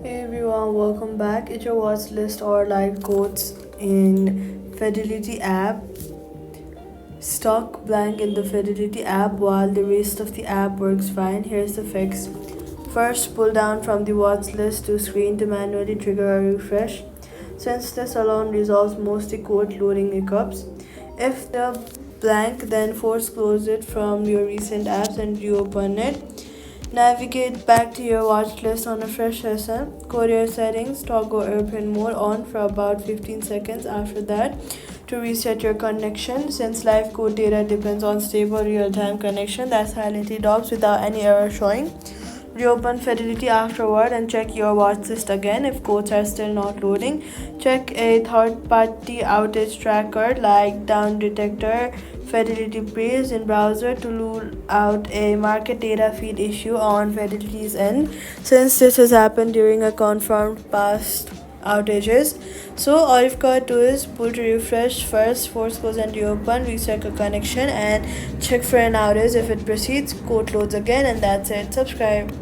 Hey everyone, welcome back. It's your watch list or live quotes in Fidelity app. Stock blank in the Fidelity app while the rest of the app works fine. Here's the fix. First, pull down from the watch list to screen to manually trigger a refresh. Since this alone resolves most the quote loading hiccups. If the blank, then force close it from your recent apps and reopen it. Navigate back to your watch list on a fresh session. Courier settings, toggle airplane mode on for about 15 seconds after that to reset your connection. Since live code data depends on stable real-time connection, that's highlighted off without any error showing. Reopen Fidelity afterward and check your watch list again if codes are still not loading. Check a third-party outage tracker like Down Detector, Fidelity Praise in browser to rule out a market data feed issue on Fidelity's end, since this has happened during a confirmed past outages. So all you've got to do is pull to refresh first, force close and reopen, reset your connection and check for an outage. If it proceeds, code loads again, and that's it. Subscribe.